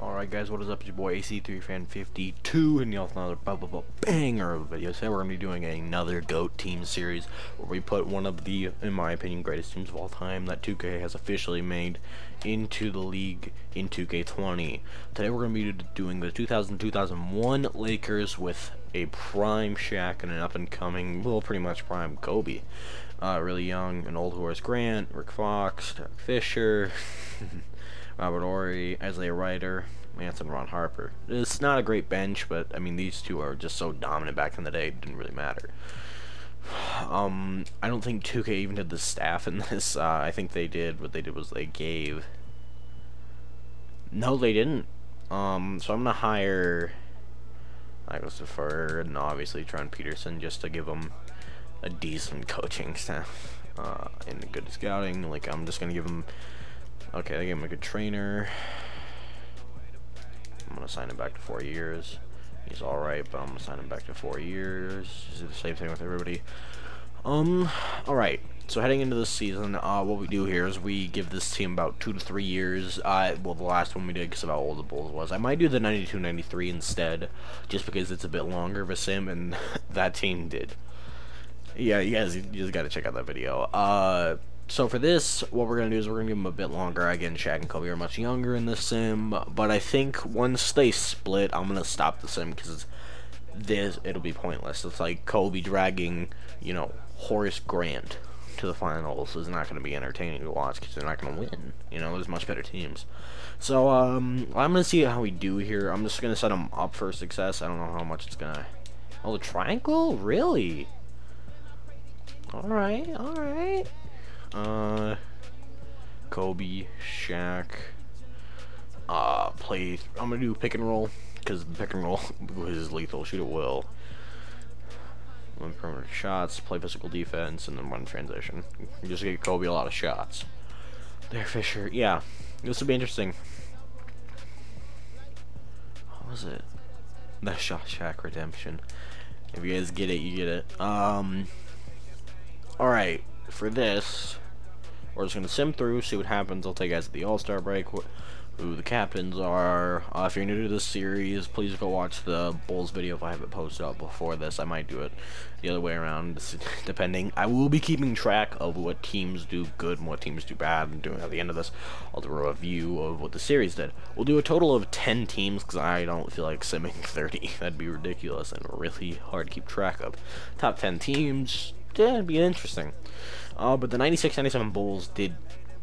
Alright guys, what is up? It's your boy AC3Fan52 and y'all another banger of a video. Today we're going to be doing another GOAT team series where we put one of the, in my opinion, greatest teams of all time that 2K has officially made into the league in 2K20. Today we're going to be doing the 2000-2001 Lakers with a prime Shaq and an up-and-coming, well, pretty much prime Kobe. Really young and old Horace Grant, Rick Fox, Derek Fisher, Robert Horry, Isaiah Ryder, Manson, Ron Harper. It's not a great bench, but I mean these two are just so dominant back in the day. It didn't really matter. I don't think 2K even did the staff in this. I think they did. What they did was they gave. No, they didn't. So I'm gonna hire Michael Steffer and obviously Trent Peterson just to give them a decent coaching staff and good scouting. Like I'm just gonna give them. Okay, they gave him a good trainer. I'm gonna sign him back to 4 years. He's alright, but I'm gonna sign him back to 4 years. Just do the same thing with everybody. Alright. So heading into this season, what we do here is we give this team about 2 to 3 years. Well, the last one we did because of how old the Bulls was. I might do the 92-93 instead, just because it's a bit longer of a sim, and that team did. Yeah, you just gotta check out that video. So for this, what we're going to do is we're going to give them a bit longer. Again, Shaq and Kobe are much younger in this sim, but I think once they split, I'm going to stop the sim because it'll be pointless. It's like Kobe dragging, you know, Horace Grant to the finals is not going to be entertaining to watch because they're not going to win. You know, there's much better teams. So, I'm going to see how we do here. I'm just going to set them up for success. I don't know how much it's going to... Oh, the triangle? Really? Alright, alright. Kobe, Shaq, I'm gonna do pick and roll, because pick and roll is lethal, shoot at will. Run perimeter shots, play physical defense, and then run transition. You just get Kobe a lot of shots. There, Fisher, yeah, this will be interesting. What was it? The Shaq Redemption. If you guys get it, you get it. Alright, for this, we're just going to sim through, see what happens. I'll tell you guys at the All-Star break who the captains are. If you're new to this series, please go watch the Bulls video if I have it posted up before this. I might do it the other way around, depending. I will be keeping track of what teams do good and what teams do bad, and doing at the end of this, I'll do a review of what the series did. We'll do a total of 10 teams, because I don't feel like simming 30. That'd be ridiculous and really hard to keep track of. Top 10 teams. Yeah, it'd be interesting. But the 96-97 Bulls did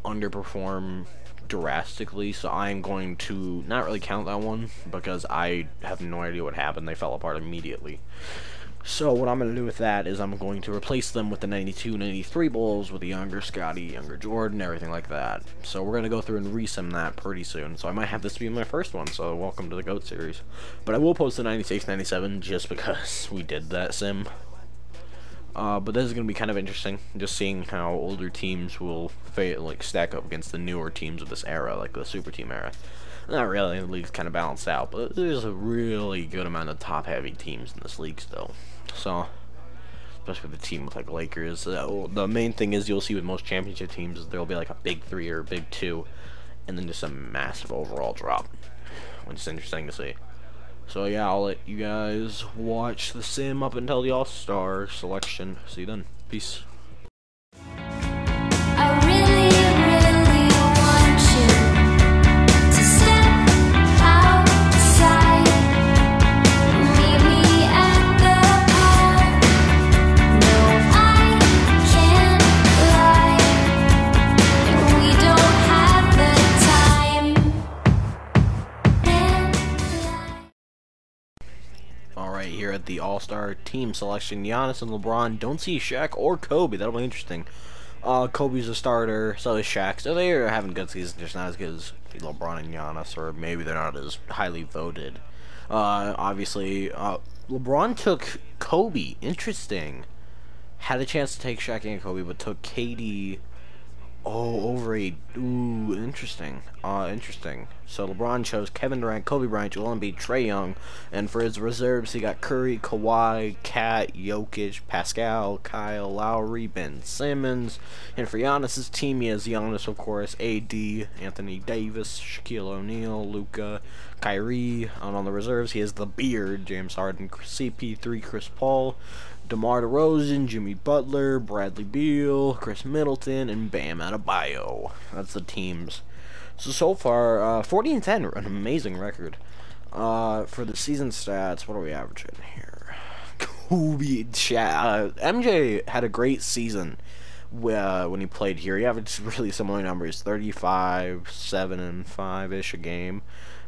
underperform drastically, so I'm going to not really count that one because I have no idea what happened. They fell apart immediately. So what I'm going to do with that is I'm going to replace them with the 92-93 Bulls with the younger Scotty, younger Jordan, everything like that. So we're going to go through and resim that pretty soon. So I might have this be my first one, so welcome to the GOAT series. But I will post the 96-97 just because we did that sim. But this is going to be kind of interesting, just seeing how older teams will stack up against the newer teams of this era, like the Super Team era. Not really, the league's kind of balanced out, but there's a really good amount of top-heavy teams in this league still. So, especially with the team with like Lakers, the main thing is you'll see with most championship teams is there'll be like a big 3 or a big 2, and then just a massive overall drop, which is interesting to see. So yeah, I'll let you guys watch the sim up until the All-Star selection. See you then. Peace. I really, really want you to step outside, meet me at the park. No, I can't lie, we don't have the time. Alright, here at the All-Star team selection, Giannis and LeBron. Don't see Shaq or Kobe. That'll be interesting. Kobe's a starter, so is Shaq. So they are having good seasons, just not as good as LeBron and Giannis, or maybe they're not as highly voted. Obviously, LeBron took Kobe. Interesting. Had a chance to take Shaq and Kobe, but took KD Oh, over a ooh, interesting. Interesting. So LeBron chose Kevin Durant, Kobe Bryant, Joel Embiid, Trae Young, and for his reserves he got Curry, Kawhi, Kat, Jokic, Pascal, Kyle Lowry, Ben Simmons, and for Giannis's team he has Giannis, of course, AD, Anthony Davis, Shaquille O'Neal, Luka, Kyrie, and on the reserves he has the Beard, James Harden, CP3, Chris Paul, DeMar DeRozan, Jimmy Butler, Bradley Beal, Chris Middleton, and Bam Adebayo. That's the teams. So far, 40-10, an amazing record. For the season stats, what are we averaging here? Kobe, MJ had a great season when he played here. He averaged really similar numbers, 35, 7, and 5-ish a game,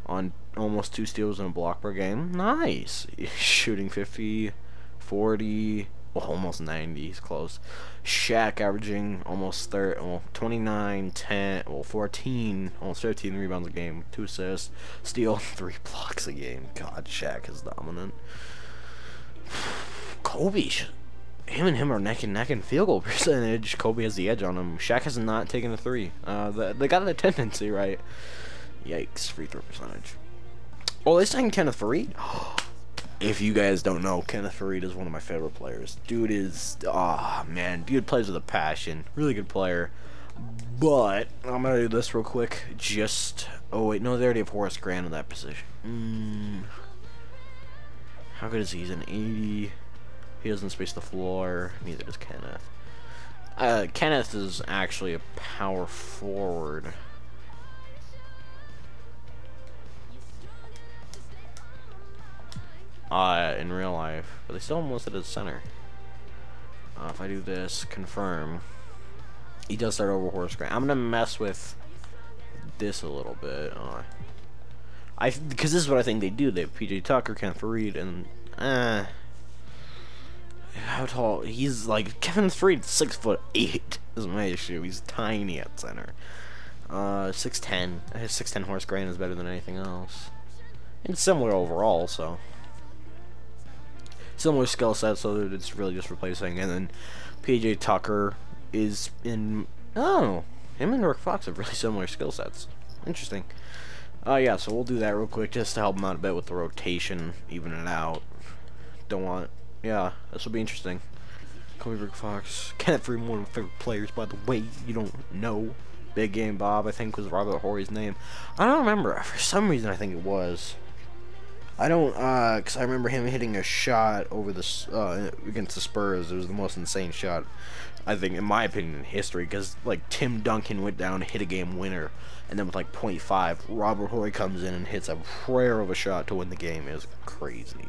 on almost 2 steals and a block per game. Nice. Shooting 50, 40, well, almost 90. He's close. Shaq averaging almost 29, 10, 14, almost 13 rebounds a game, 2 assists, steal, 3 blocks a game. God, Shaq is dominant. Kobe, him are neck and neck in field goal percentage. Kobe has the edge on him. Shaq has not taken a 3. They got the tendency right. Yikes, free throw percentage. Oh, they signed Kenneth Faried. If you guys don't know, Kenneth Faried is one of my favorite players. Dude is, man, dude plays with a passion. Really good player. But I'm gonna do this real quick. Oh wait, no, they already have Horace Grant in that position. How good is he? He's an 80. He doesn't space the floor. Neither does Kenneth. Kenneth is actually a power forward. In real life, but they still almost at his center. If I do this, confirm, he does start over Horace Grant. I'm gonna mess with this a little bit. Because this is what I think they do. They have PJ Tucker, Kenneth Faried, and how tall? He's like Kevin Faried, 6'8" is my issue. He's tiny at center. 6'10". His 6'10" Horace Grant is better than anything else. And it's similar overall, so similar skill set, so it's really just replacing. And then PJ Tucker is in. Oh, him and Rick Fox have really similar skill sets. Interesting. Yeah, so we'll do that real quick just to help him out a bit with the rotation, even it out. Don't want. Yeah, this will be interesting. Kobe, Rick Fox, Kenneth Faried, one of my favorite players, by the way. You don't know. Big Game Bob, I think, was Robert Horry's name. I don't remember. For some reason, I think it was. I don't, because I remember him hitting a shot over the, against the Spurs. It was the most insane shot, I think, in my opinion, in history, because, like, Tim Duncan went down, hit a game winner, and then with, like, .5, Robert Horry comes in and hits a prayer of a shot to win the game. It was crazy.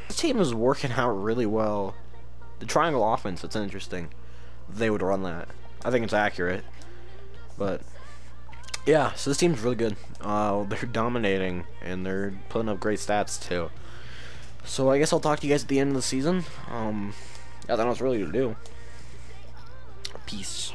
This team is working out really well. The triangle offense, that's interesting. They would run that. I think it's accurate, but yeah, so this team's really good. They're dominating, and they're putting up great stats, too. So I guess I'll talk to you guys at the end of the season. Yeah, that's all I was really going to do. Peace.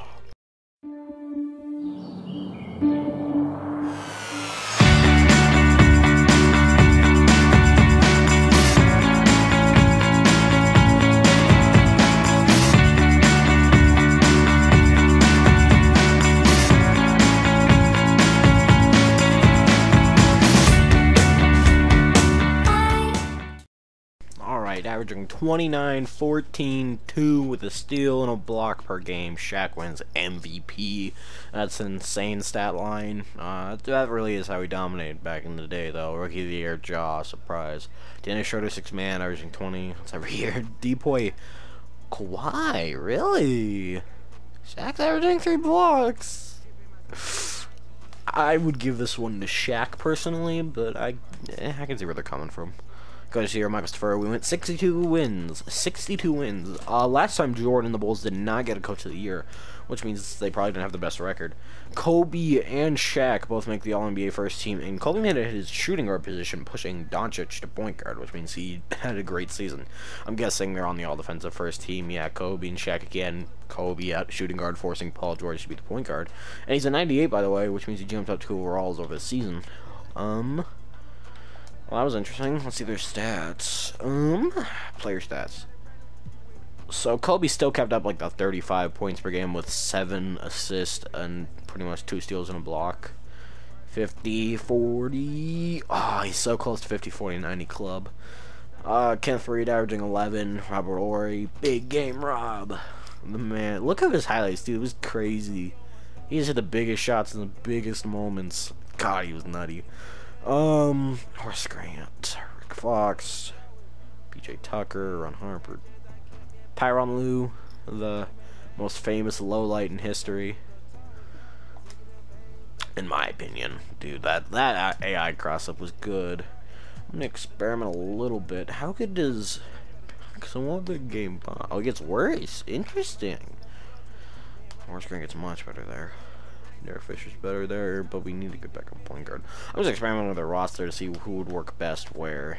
Averaging 29, 14, 2 with a steal and a block per game. Shaq wins MVP. That's an insane stat line. That really is how he dominated back in the day, though. Rookie of the Year, Ja, surprise. Dennis Schroeder, 6-man, averaging 20. That's every year. Depoy, Kawhi, really? Shaq's averaging 3 blocks. I would give this one to Shaq personally, but I can see where they're coming from. Guys, here, Mike Christopher. We went 62 wins. 62 wins. Last time Jordan and the Bulls did not get a Coach of the Year, which means they probably didn't have the best record. Kobe and Shaq both make the All-NBA first team, and Kobe made it his shooting guard position, pushing Doncic to point guard, which means he had a great season. I'm guessing they're on the All-Defensive first team. Yeah, Kobe and Shaq again. Kobe at shooting guard, forcing Paul George to be the point guard. And he's a 98, by the way, which means he jumped up 2 overalls over the season. Well, that was interesting. Let's see their stats. Player stats. So Kobe still kept up like the 35 points per game with 7 assists and pretty much 2 steals and a block. 50, 40. Oh, he's so close to 50, 40, 90 club. Kenneth Reed averaging 11. Robert Ory, big game Rob. The man, look at his highlights, dude. It was crazy. He just hit the biggest shots in the biggest moments. God, he was nutty. Horace Grant, Rick Fox, PJ Tucker, Ron Harper, Tyronn Lue, the most famous lowlight in history. In my opinion, dude, that AI cross-up was good. I'm gonna experiment a little bit. How good does someone the game? Oh, it gets worse. Interesting. Horace Grant gets much better there. Derek Fisher's better there, but we need to get back on point guard. I'm just experimenting with their roster to see who would work best where.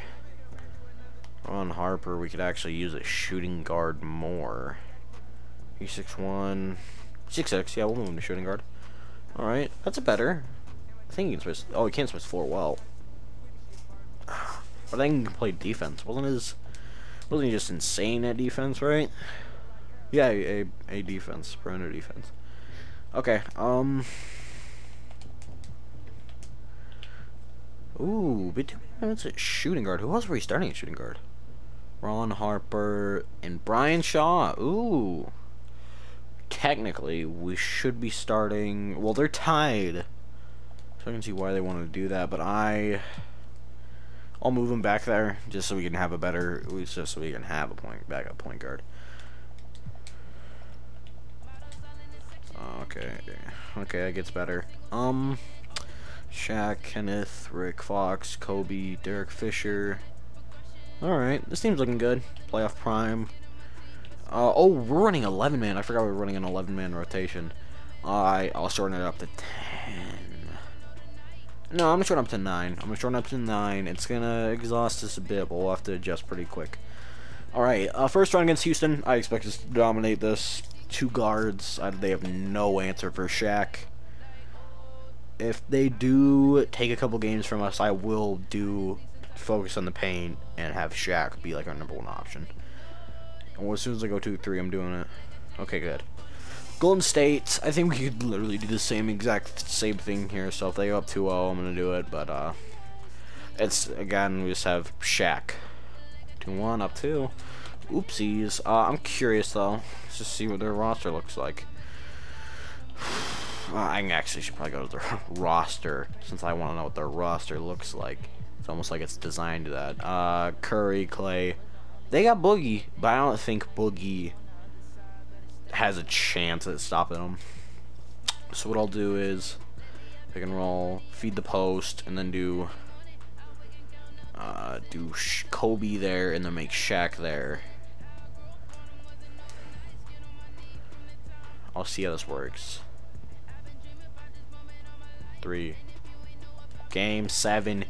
On Harper, we could actually use a shooting guard more. He's 6'1", 6'6". Yeah, we'll move him to shooting guard. All right, that's a better. I think he can switch. Oh, he can't switch floor well. But I think he can play defense. Wasn't he just insane at defense, right? Yeah, a defense, perimeter defense. Okay, ooh, but that's a shooting guard. Who else were we starting at shooting guard? Ron Harper and Brian Shaw. Ooh. Technically, we should be starting. Well, they're tied. So I can see why they wanted to do that, but I'll move them back there just so we can have a better. Just so we can have a backup point guard. Okay, that gets better. Shaq, Kenneth, Rick Fox, Kobe, Derek Fisher. Alright, this team's looking good. Playoff prime. Oh, we're running 11-man. I forgot we were running an 11-man rotation. I'll shorten it up to 10. No, I'm gonna shorten up to 9. It's gonna exhaust us a bit, but we'll have to adjust pretty quick. Alright, first round against Houston. I expect us to dominate this. 2 guards. They have no answer for Shaq. If they do take a couple games from us, I will focus on the paint and have Shaq be like our #1 option. And as soon as I go 2-3, I'm doing it. Okay, good. Golden State, I think we could literally do the same thing here. So if they go up 2-0, I'm gonna do it. But it's again, we just have Shaq. 2-1, up 2. Oopsies. I'm curious though. Let's just see what their roster looks like. I actually should probably go to their roster since I want to know what their roster looks like. It's almost like it's designed to that. Curry, Clay. They got Boogie, but I don't think Boogie has a chance at stopping them. So what I'll do is pick and roll, feed the post, and then do Kobe there, and then make Shaq there. I'll see how this works. 3. Game 7.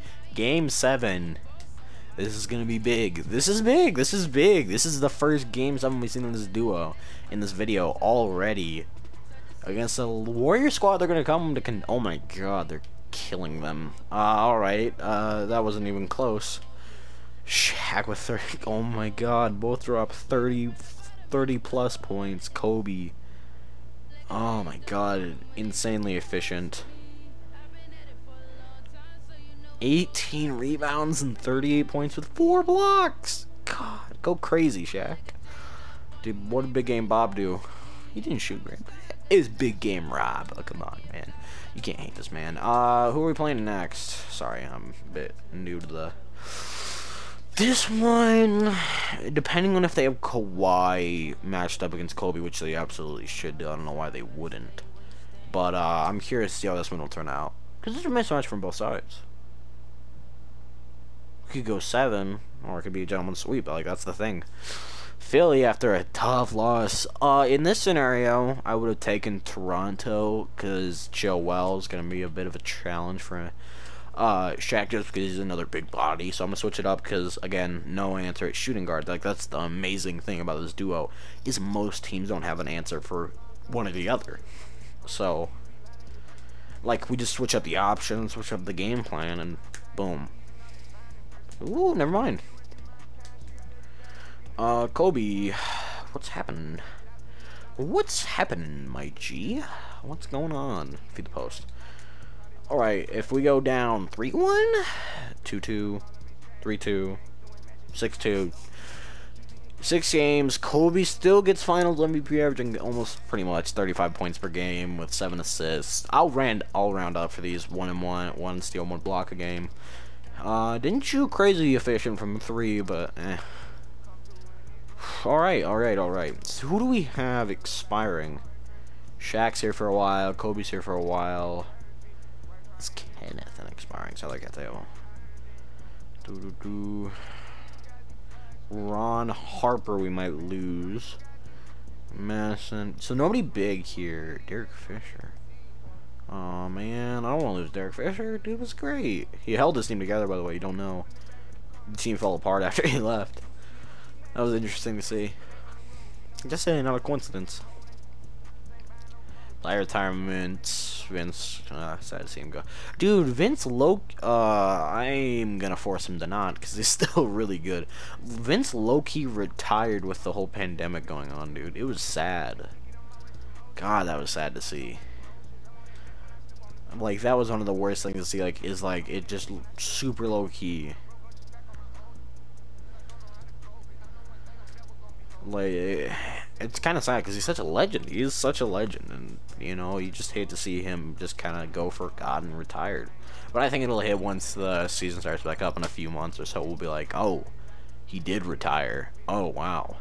This is gonna be big. This is big. This is the first Game 7 we've seen in this duo in this video already. Against the Warrior squad, they're gonna come to oh my god, they're killing them. Alright. That wasn't even close. Shaq with 30. Oh my god, both drop 30 plus points. Kobe. Oh my god, insanely efficient. 18 rebounds and 38 points with 4 blocks. God, go crazy, Shaq. Dude, what did Big Game Bob do? He didn't shoot great. It was Big Game Rob. Oh, come on, man. You can't hate this man. Who are we playing next? Sorry, I'm a bit new to this one. Depending on if they have Kawhi matched up against Kobe, which they absolutely should do. I don't know why they wouldn't. But I'm curious to see how this one will turn out. Because there's a mismatch from both sides. We could go 7, or it could be a gentleman's sweep. Like, that's the thing. Philly, after a tough loss. In this scenario, I would have taken Toronto, because Joel is going to be a bit of a challenge for Shaq, just because he's another big body. So I'm going to switch it up, because, again, no answer at shooting guard. Like, that's the amazing thing about this duo, is most teams don't have an answer for one or the other. So, like, we just switch up the options, switch up the game plan, and boom. Ooh, never mind. Kobe. What's happening? What's happening, my G? What's going on? Feed the post. Alright, if we go down 3-1, 2-2, 3-2, 6-2, 6 games, Kobe still gets finals MVP, averaging almost pretty much 35 points per game with 7 assists. I'll round up for these 1-1, 1 steal, 1 block a game. Didn't shoot crazy efficient from 3, but Alright. So who do we have expiring? Shaq's here for a while, Kobe's here for a while. It's Kenneth and expiring, so I like that too. Ron Harper we might lose. Madison. So nobody big here. Derek Fisher. Oh man, I don't want to lose Derek Fisher. Dude was great. He held his team together, by the way. You don't know. The team fell apart after he left. That was interesting to see. Just saying, not a coincidence. Player retirement. Vince. Sad to see him go. Dude, Vince I'm gonna force him to not, because he's still really good. Vince low-key retired with the whole pandemic going on, dude. It was sad. God, that was sad to see. Like, that was one of the worst things to see, like, is, like, it just super low-key. Like, it's kind of sad because he's such a legend. He is such a legend, and you know, you just hate to see him just kind of go for God and retired. But I think it'll hit once the season starts back up in a few months or so. We'll be like, oh, he did retire. Oh wow.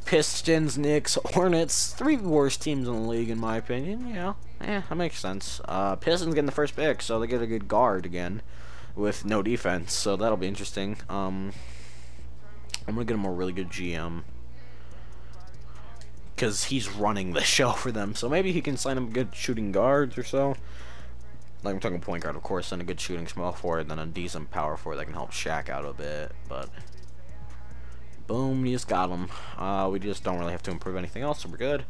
Pistons, Knicks, Hornets, 3 worst teams in the league in my opinion. Yeah, that makes sense. Pistons getting the first pick, so they get a good guard again with no defense, so that'll be interesting. I'm gonna get him a really good GM because he's running the show for them. So maybe he can sign him good shooting guards or so. Like, I'm talking point guard, of course, and a good shooting small forward, then a decent power forward that can help Shaq out a bit. But boom, we just got him. We just don't really have to improve anything else, so we're good.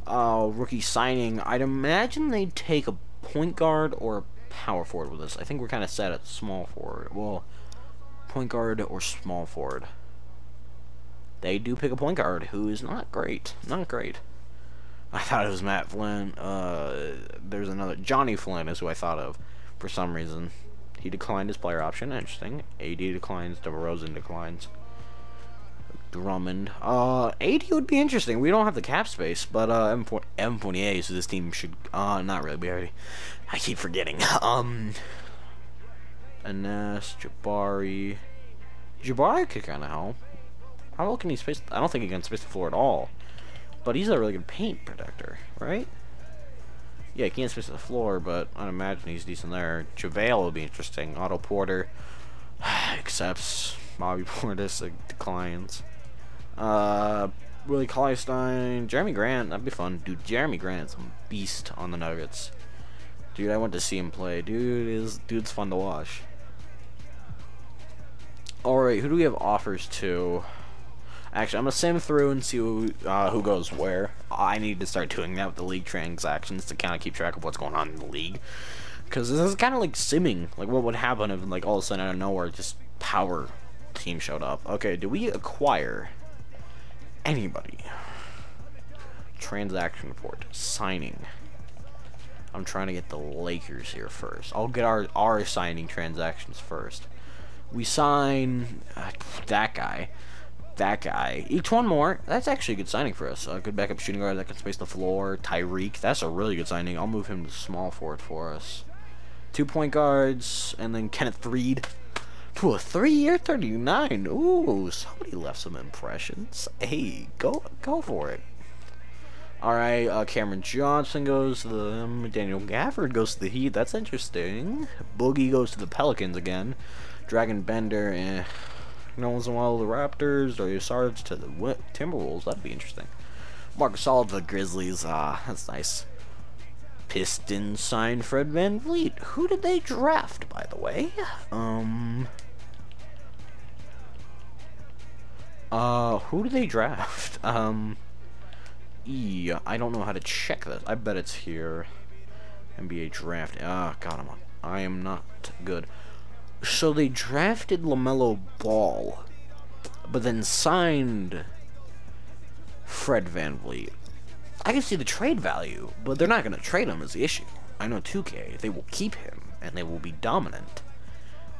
Rookie signing. I'd imagine they'd take a point guard or a power forward with us. I think we're kind of set at small forward. Well, point guard or small forward. They do pick a point guard who is not great. Not great. I thought it was Matt Flynn. There's another. Johnny Flynn is who I thought of for some reason. He declined his player option. Interesting. AD declines. DeRozan declines. Drummond. AD would be interesting. We don't have the cap space, but M28, so this team should not really be ready. I keep forgetting. Anas, Jabari. Jabari could kind of help. How well can he space? I don't think he can space the floor at all. But he's a really good paint protector, right? Yeah, he can't space the floor, but I'd imagine he's decent there. JaVale will be interesting. Otto Porter accepts. Bobby Portis declines. Willie Cauley-Stein, Jeremy Grant, that'd be fun. Dude, Jeremy Grant's a beast on the Nuggets. Dude, I went to see him play. Dude's fun to watch. Alright, who do we have offers to? Actually, I'm gonna sim through and see who goes where. I need to start doing that with the league transactions to kind of keep track of what's going on in the league. Because this is kind of like simming. Like, what would happen if, like, all of a sudden out of nowhere, just power team showed up? Okay, do we acquire anybody? Transaction report. Signing. I'm trying to get the Lakers here first. I'll get our signing transactions first. We sign that guy. That guy. Each one more. That's actually a good signing for us. A good backup shooting guard that can space the floor. Tyreek. That's a really good signing. I'll move him to small forward for us. 2 point guards. And then Kenneth Reed. To a 3-year 39. Ooh, somebody left some impressions. Hey, go for it. Alright, Cameron Johnson goes to them. Daniel Gafford goes to the Heat. That's interesting. Boogie goes to the Pelicans again. Dragon Bender, no one's in while the Raptors, or Sarge to the Timberwolves. That'd be interesting. Marc Gasol to the Grizzlies. That's nice. Pistons signed Fred VanVleet. Who did they draft, by the way? Who did they draft? I don't know how to check this. I bet it's here. NBA draft. God, I am not good. So they drafted LaMelo Ball, but then signed Fred VanVleet. I can see the trade value, but they're not going to trade him is the issue. I know 2K, they will keep him, and they will be dominant,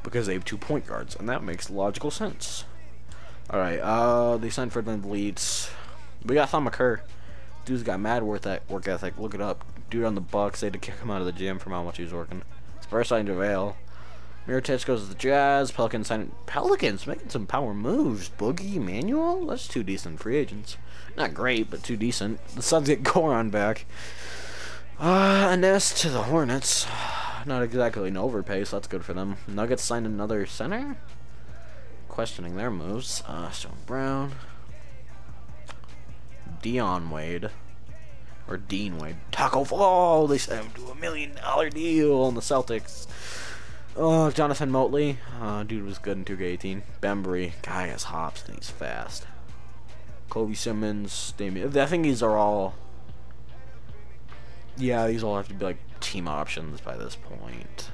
because they have 2 point guards, and that makes logical sense. Alright, they signed Fred VanVleet. We got Thon McCurr. Dude's got mad work ethic. Look it up. Dude on the Bucks, they had to kick him out of the gym from how much he was working. Spurs signed JaVale. Mirotic goes to the Jazz. Pelicans making some power moves. Boogie, Manuel. That's 2 decent free agents. Not great, but 2 decent. The Suns get Goran back. Nest to the Hornets. Not exactly an overpay, so that's good for them. Nuggets signed another center. Questioning their moves. Stone Brown. Dion Wade. Or Dean Wade. Taco Fall! They signed him to $1 million deal on the Celtics. Oh, Jonathan Motley. Dude was good in 2K18. Bembry. Guy has hops and he's fast. Kobe Simmons. Damian. I think these are all... Yeah, these all have to be like team options by this point.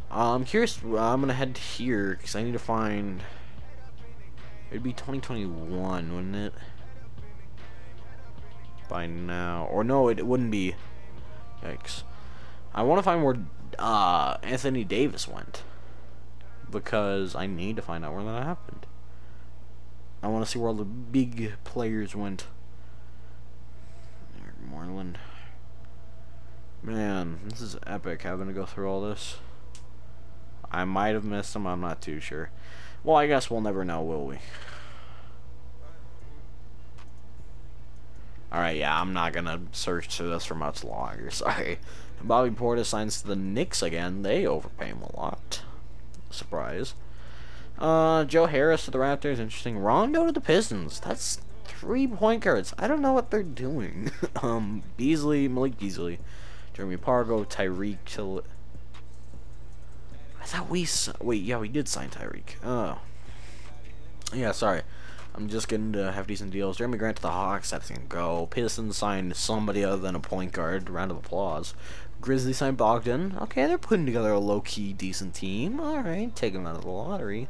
I'm curious. I'm gonna head here because I need to find. It'd be 2021, wouldn't it? By now, or no, it wouldn't be. Yikes! I want to find where Anthony Davis went because I need to find out where that happened. I want to see where all the big players went. Moreland. Man, this is epic having to go through all this. I might have missed them, I'm not too sure. Well, I guess we'll never know, will we? Alright, yeah, I'm not gonna search through this for much longer, sorry. Bobby Portis signs to the Knicks again. They overpay him a lot. Surprise. Joe Harris to the Raptors, interesting. Rondo to the Pistons. That's 3 point guards. I don't know what they're doing. Beasley, Malik Beasley, Jeremy Pargo, Tyreek Till. I thought wait, yeah, we did sign Tyreek. Oh, yeah, sorry. I'm just getting to have decent deals. Jeremy Grant to the Hawks. That's gonna go. Pistons signed somebody other than a point guard. Round of applause. Grizzlies signed Bogdan. Okay, they're putting together a low-key decent team. All right, take them out of the lottery.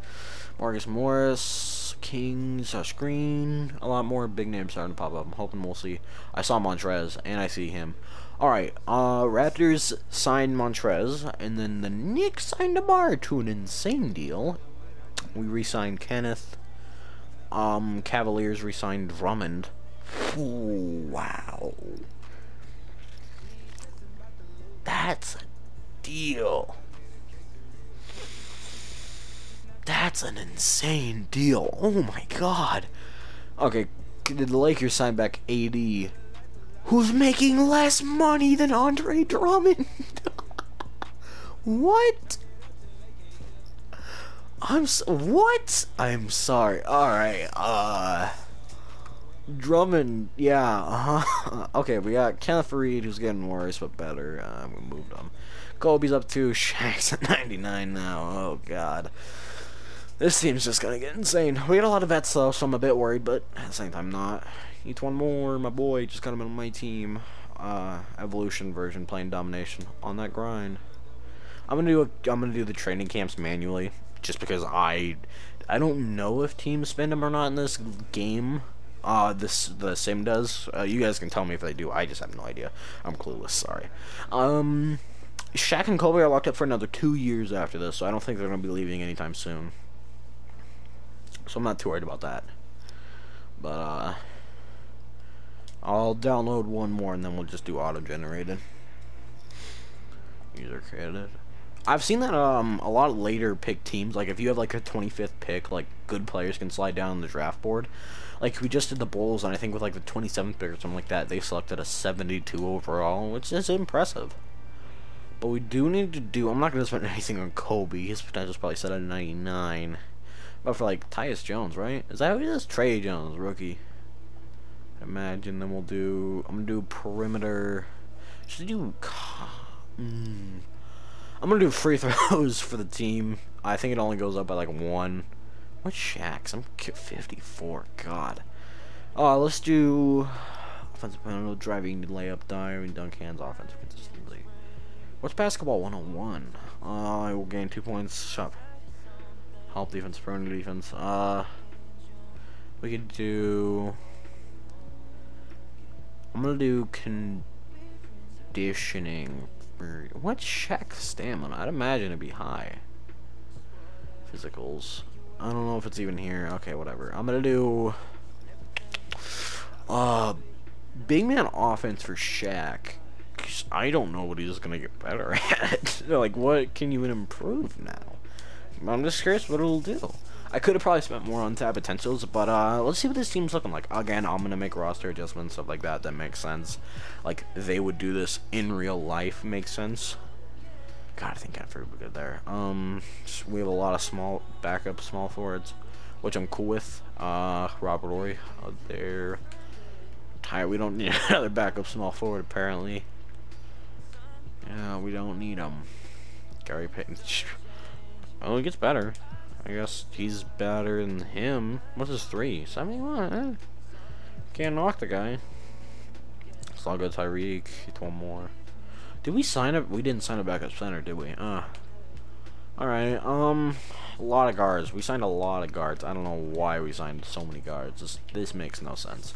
Marcus Morris, Kings, Green, a lot more big names starting to pop up. I'm hoping we'll see. I saw Montrez, and I see him. Alright, Raptors signed Montrez, and then the Knicks signed DeMar to an insane deal. We re-signed Kenneth. Cavaliers re-signed Drummond. Ooh, wow. That's a deal. That's an insane deal. Oh my god. Okay, did the Lakers sign back AD, who's making less money than Andre Drummond? What? What? I'm sorry. Alright, Drummond, yeah, okay, we got Kenneth Reed, who's getting worse, but better. We moved him. Kobe's up to Shaq's at 99 now. Oh god. This team's just gonna get insane. We got a lot of vets though, so I'm a bit worried, but at the same time not. Needs one more, my boy. Just got him on my team. Evolution version, playing domination on that grind. I'm gonna do the training camps manually, just because I don't know if teams spend them or not in this game. The sim does. You guys can tell me if they do. I just have no idea. I'm clueless. Sorry. Shaq and Kobe are locked up for another 2 years after this, so I don't think they're gonna be leaving anytime soon. So I'm not too worried about that. But I'll download one more and then we'll just do auto-generated. User created. I've seen that a lot of later pick teams, like if you have like a 25th pick, like good players can slide down on the draft board. Like we just did the Bulls, and I think with like the 27th pick or something like that, they selected a 72 overall, which is impressive. But we do need to do. I'm not gonna spend anything on Kobe. His potential's probably set at 99. But for like Tyus Jones, right? Is that who it is? Trey Jones, rookie. Imagine. Then we'll do. I'm gonna do perimeter. Should I do? I'm gonna do free throws for the team. I think it only goes up by like 1. What Shaqs? I'm 54. God. Let's do offensive penalty, driving, layup, diving, dunk hands, offensive consistency. What's basketball 101? I will gain 2 points. Shot. Help defense, prone defense. We could do I'm gonna do conditioning. What's Shaq stamina? I'd imagine it'd be high. Physicals. I don't know if it's even here. Okay, whatever. I'm gonna do big man offense for Shaq. 'Cause I don't know what he's gonna get better at. Like, what can you improve now? I'm just curious what it'll do. I could have probably spent more on tab potentials, but let's see what this team's looking like. Again, I'm gonna make roster adjustments, stuff like that. That makes sense. Like they would do this in real life. Makes sense. God, I think I'm pretty good there. We have a lot of small backup small forwards, which I'm cool with. Robert Ory there. Tired. We don't need another backup small forward apparently. Yeah, we don't need him. Gary Payton. Oh, it gets better. I guess he's better than him. What's his 3? 71. Can't knock the guy. It's all good. Tyreek. It's one more. Did we sign up? We didn't sign a backup center, did we? Alright. A lot of guards. We signed a lot of guards. I don't know why we signed so many guards. This makes no sense.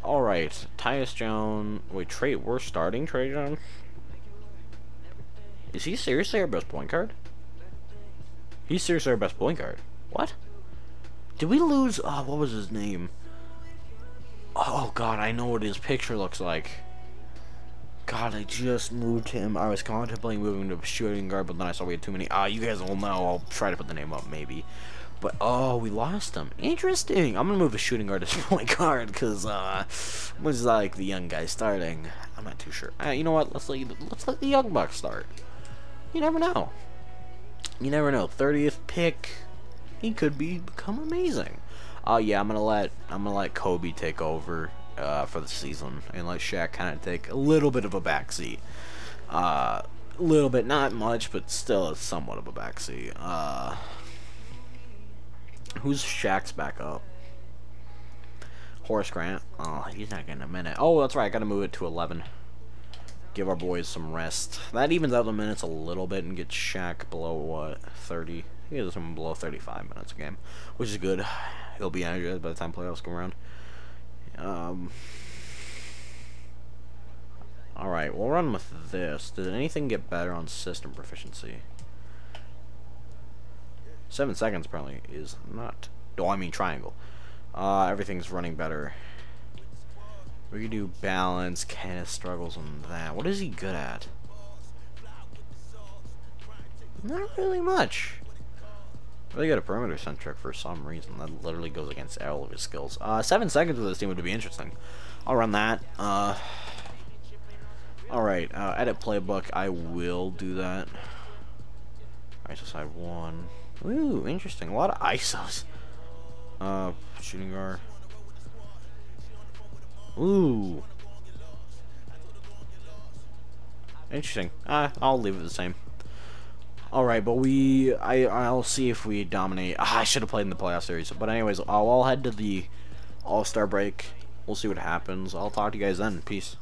Alright. Tyus Jones. Wait, Trey. We're starting Trey Jones? Is he seriously our best point guard? He's seriously our best point guard. What? Did we lose? Oh, what was his name? Oh, God, I know what his picture looks like. God, I just moved him. I was contemplating moving to shooting guard, but then I saw we had too many. You guys will know. I'll try to put the name up, maybe. But, oh, we lost him. Interesting. I'm going to move a shooting guard to point guard, because, was like the young guy starting. I'm not too sure. You know what? Let's let the young bucks start. You never know. You never know. 30th pick, he could become amazing. Yeah, I'm gonna let Kobe take over for the season and let Shaq kind of take a little bit of a backseat. A little bit, not much, but still somewhat of a backseat. Who's Shaq's backup? Horace Grant. Oh, he's not getting a minute. Oh, that's right. I gotta move it to 11. Give our boys some rest. That evens out the minutes a little bit and gets Shaq below, what, 30? He gets him below 35 minutes a game, which is good. He'll be energized by the time playoffs come around. Alright, we'll run with this. Did anything get better on system proficiency? 7 seconds apparently is not... Oh, I mean triangle. Everything's running better. We can do balance. Kenneth struggles on that. What is he good at? Not really much. Really good at perimeter centric for some reason. That literally goes against all of his skills. 7 seconds with this team would be interesting. I'll run that. Alright, edit playbook. I will do that. ISO side 1. Ooh, interesting. A lot of ISOs. Shooting guard. Ooh. Interesting. I'll leave it the same. Alright, but I'll see if we dominate. I should have played in the playoff series. But anyways, I'll head to the All-Star break. We'll see what happens. I'll talk to you guys then. Peace.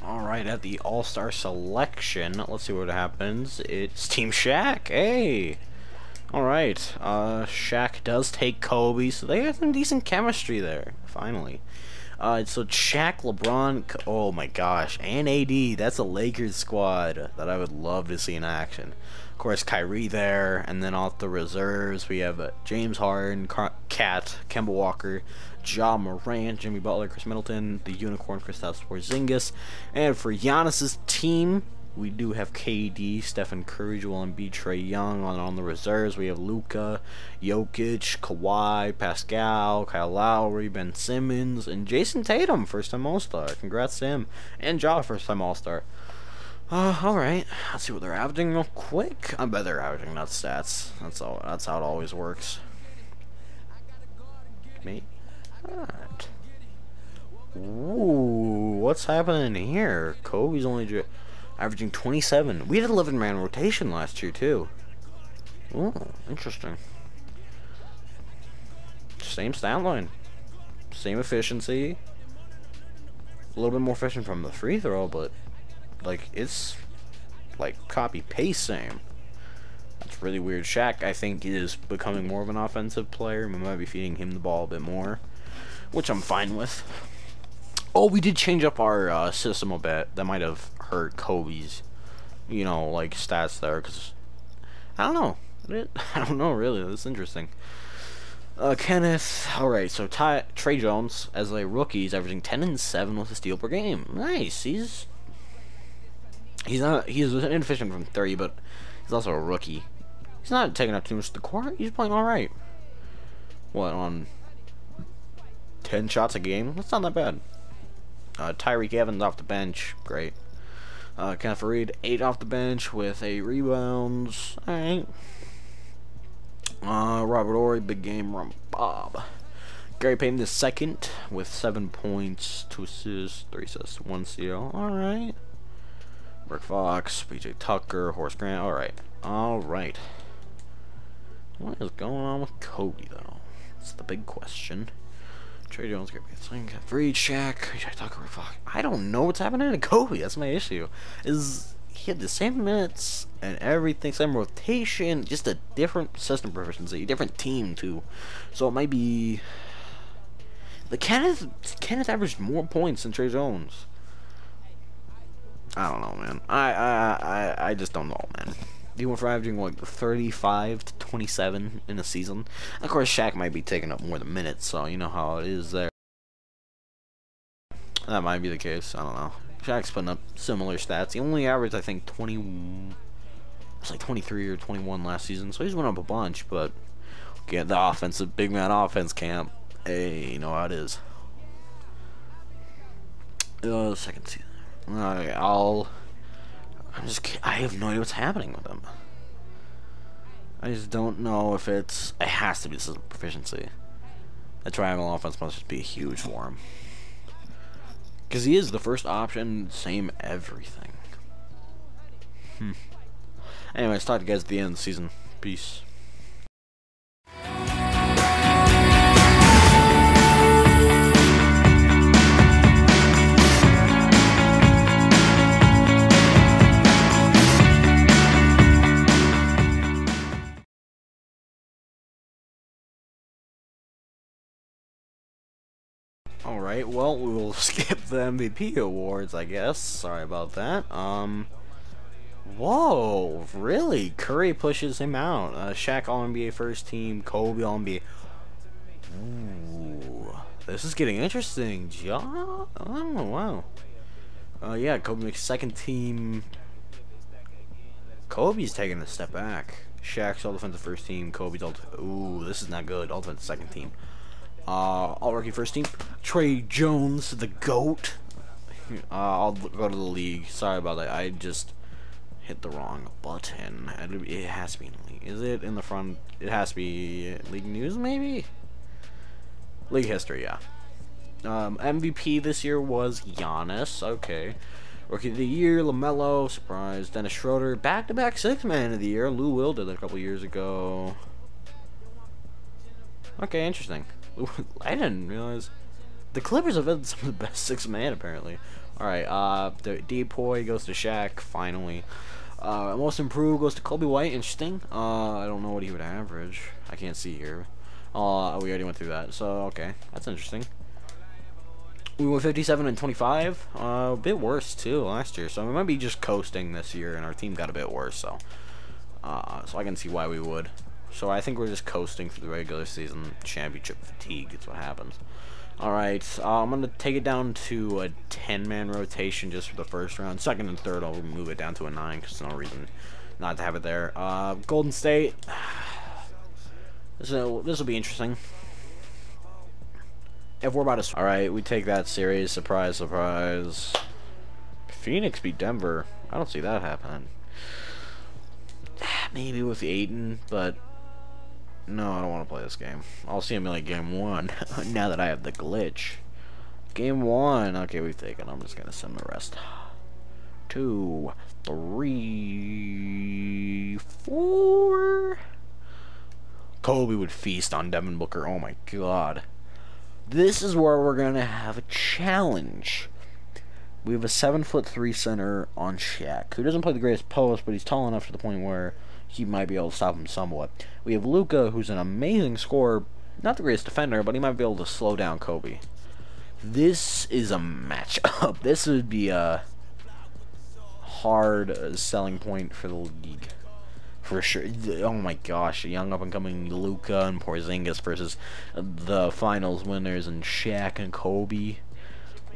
Alright, at the All-Star selection, let's see what happens. It's Team Shaq. Hey! Alright, Shaq does take Kobe, so they have some decent chemistry there, finally. So Shaq, LeBron, oh my gosh, and AD, that's a Lakers squad that I would love to see in action. Of course, Kyrie there, and then off the reserves, we have James Harden, Cat, Kemba Walker, Ja Morant, Jimmy Butler, Chris Middleton, the Unicorn, Kristaps Porzingis, and for Giannis's team, we do have KD, Stephen Curry, Joel Embiid, Trae Young. On the reserves, we have Luka, Jokic, Kawhi, Pascal, Kyle Lowry, Ben Simmons, and Jason Tatum, first-time All-Star. Congrats to him. And Ja, first-time All-Star. Alright. Let's see what they're averaging real quick. I bet they're averaging, not stats. That's how it always works. Me? Alright. Ooh, what's happening here? Kobe's only averaging 27. We had 11-man rotation last year, too. Ooh, interesting. Same stat line. Same efficiency. A little bit more efficient from the free throw, but, like, it's, like, copy-paste same. That's really weird. Shaq, I think, is becoming more of an offensive player. We might be feeding him the ball a bit more, which I'm fine with. Oh, we did change up our system a bit. That might have hurt Kobe's, you know, like, stats there, because, I don't know. I don't know, really. That's interesting. Kenneth. Alright, so Trey Jones, as a rookie, is averaging 10 and 7 with a steal per game. Nice. He's inefficient from 30, but he's also a rookie. He's not taking up too much of the court. He's playing alright. What, on 10 shots a game? That's not that bad. Tyreek Evans off the bench. Great. Kenneth Reed, 8 off the bench with 8 rebounds. Alright. Robert Ory, big game run Bob. Gary Payton the second with 7 points, 2 assists, 3 assists, 1 steal. Alright. Rick Fox, PJ Tucker, Horace Grant. Alright. What is going on with Kobe, though? That's the big question. Trey Jones, Gary Payton, Reed, Shaq, PJ Tucker, Rick Fox. I don't know what's happening to Kobe. That's my issue. He had the same minutes and everything, same rotation, just a different system proficiency, different team too. So it might be the Kenneth averaged more points than Trey Jones. I don't know, man. I just don't know, man. He went from averaging like 35 to 27 in a season. Of course, Shaq might be taking up more than minutes, so you know how it is there. That might be the case. I don't know. Shaq's putting up similar stats. He only averaged, I think, 20. It was like 23 or 21 last season, so he's went up a bunch. But get the offensive big man offense camp. Hey, you know how it is. Second season. Alright, I have no idea what's happening with him. I just don't know if it has to be system proficiency. The triangle offense must just be huge for him. Because he is the first option, same everything. Anyways, talk to you guys at the end of the season. Peace. Alright, well, we will skip the MVP awards, I guess. Sorry about that. Whoa, really? Curry pushes him out. Shaq All-NBA first team, Kobe All-NBA. Ooh, this is getting interesting. Oh, wow. Yeah, Kobe makes second team. Kobe's taking a step back. Shaq's all-defensive first team, Kobe's all. Ooh, this is not good. All-defensive second team. All-rookie first team. Trey Jones, the GOAT. I'll go to the league. Sorry about that. I just hit the wrong button. It has to be in the league. Is it in the front? It has to be league news, maybe? League history, yeah. MVP this year was Giannis. Okay. Rookie of the year, LaMelo. Surprise. Dennis Schroeder. Back-to-back six-man of the year. Lou Will did it a couple years ago. Okay, interesting. I didn't realize the Clippers have had some of the best six-man apparently. Alright, the Depoy goes to Shaq, finally. Most improved goes to Kobe White, interesting. I don't know what he would average. I can't see here. We already went through that, so okay. That's interesting. We went 57 and 25. A bit worse too last year, so we might be just coasting this year, and our team got a bit worse, so I can see why we would. So I think we're just coasting through the regular season championship fatigue. That's what happens. Alright, I'm going to take it down to a 10-man rotation just for the first round. Second and third, I'll move it down to a 9 because there's no reason not to have it there. Golden State. This will be interesting. If we're about to... Alright, we take that series. Surprise, surprise. Phoenix beat Denver. I don't see that happening. Maybe with Aiden, but no, I don't want to play this game. I'll see him in like game 1 now that I have the glitch. Game 1. Okay, we've taken. I'm just gonna send the rest. 2, 3, 4. Kobe would feast on Devin Booker. Oh my god. This is where we're gonna have a challenge. We have a 7'3" center on Shaq, who doesn't play the greatest post, but he's tall enough to the point where he might be able to stop him somewhat. We have Luka, who's an amazing scorer, not the greatest defender, but he might be able to slow down Kobe. This is a matchup. This would be a hard selling point for the league. For sure. Oh my gosh, a young up-and-coming Luka and Porzingis versus the finals winners and Shaq and Kobe.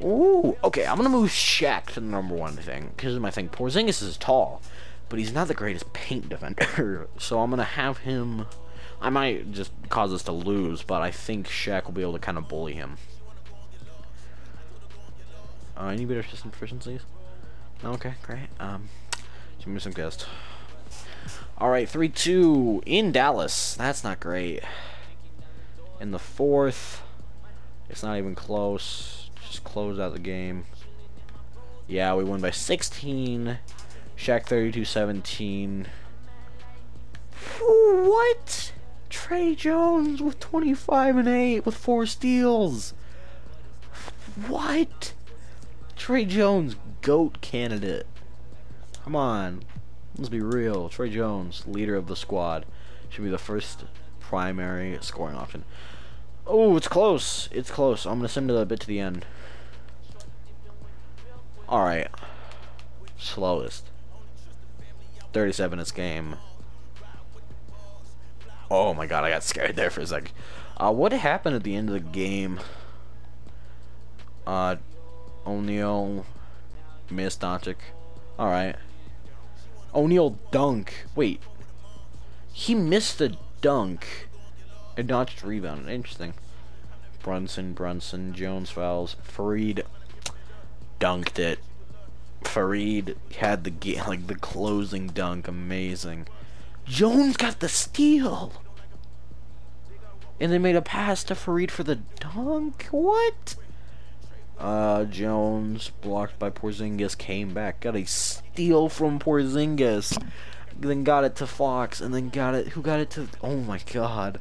Ooh, okay, I'm gonna move Shaq to the #1 thing. Here's my thing. Porzingis is tall, but he's not the greatest paint defender. So I'm gonna have him. I might just cause us to lose, but I think Shaq will be able to kind of bully him. Any better system proficiencies? No, okay, great. Give me some guest. Alright, 3-2 in Dallas. That's not great. In the 4th, it's not even close. Just close out the game. Yeah, we won by 16. Shaq 32-17. What? Trey Jones with 25 and 8 with 4 steals. What? Trey Jones, GOAT candidate. Come on. Let's be real. Trey Jones, leader of the squad, should be the first primary scoring option. Oh, it's close. It's close. I'm going to send it a bit to the end. Alright. Slowest. 37 is game. Oh my god, I got scared there for a sec. What happened at the end of the game? O'Neal missed Doncic. Alright. O'Neal dunk. Wait. He missed the dunk. And Doncic rebounded. Interesting. Brunson, Jones fouls. Fareed dunked it. Fareed had the the closing dunk. Amazing. Jones got the steal. And they made a pass to Fareed for the dunk. What? Jones blocked by Porzingis, came back, got a steal from Porzingis, then got it to Fox, and then got it. Who got it to? Oh my god.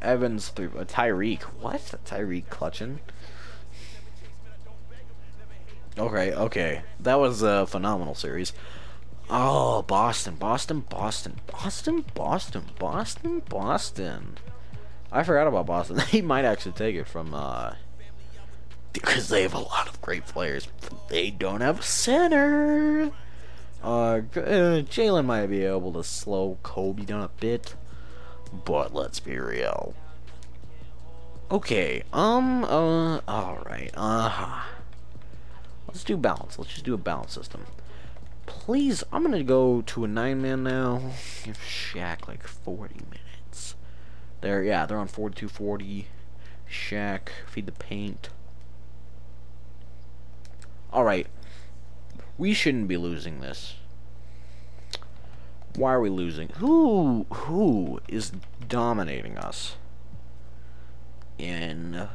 Evans threw Tyreek. What? Tyreek clutching. Okay. That was a phenomenal series. Oh, Boston. I forgot about Boston. They might actually take it from, because they have a lot of great players. They don't have a center. Jalen might be able to slow Kobe down a bit, but let's be real. Okay, alright, let's do balance. Let's just do a balance system. Please, I'm gonna go to a 9-man now. Give Shaq like 40 minutes. They're on 42-40. Shaq, feed the paint. Alright. We shouldn't be losing this. Why are we losing? Who is dominating us in